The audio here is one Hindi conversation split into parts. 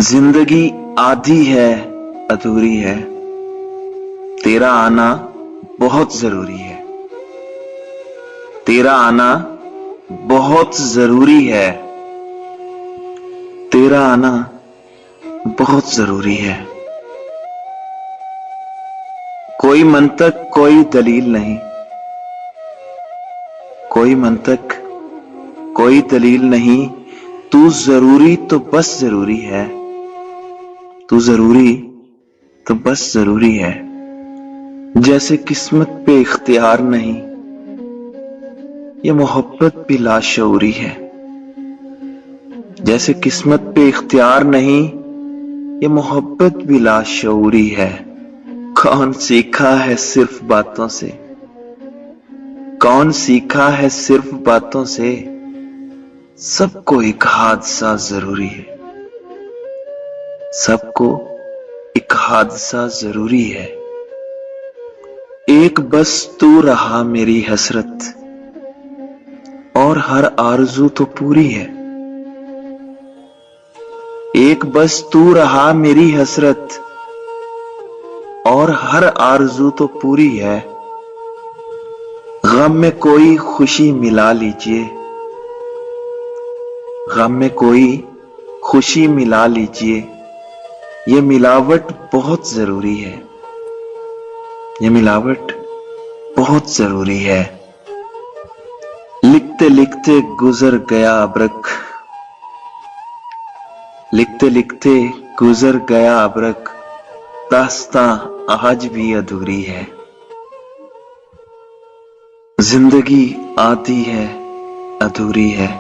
जिंदगी आधी है अधूरी है, तेरा आना बहुत जरूरी है। तेरा आना बहुत जरूरी है। तेरा आना बहुत जरूरी है। कोई मंतक कोई दलील नहीं, कोई मंतक कोई दलील नहीं, तू जरूरी तो बस जरूरी है। तू जरूरी तो बस जरूरी है। जैसे किस्मत पे इख्तियार नहीं, ये मोहब्बत भी लाशऊरी है। जैसे किस्मत पे इख्तियार नहीं, ये मोहब्बत भी लाशऊरी है। कौन सीखा है सिर्फ बातों से, कौन सीखा है सिर्फ बातों से, सबको एक हादसा जरूरी है। सबको एक हादसा जरूरी है। एक बस तू रहा मेरी हसरत, और हर आरज़ू तो पूरी है। एक बस तू रहा मेरी हसरत, और हर आरज़ू तो पूरी है। गम में कोई खुशी मिला लीजिए, गम में कोई खुशी मिला लीजिए, ये मिलावट बहुत जरूरी है। ये मिलावट बहुत जरूरी है। लिखते लिखते गुजर गया अबरक, लिखते लिखते गुजर गया अबरक, दास्तां आज भी अधूरी है। जिंदगी आधी है अधूरी है,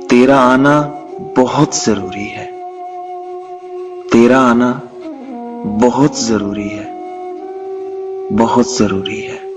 तेरा आना बहुत जरूरी है। तेरा आना बहुत जरूरी है, बहुत जरूरी है।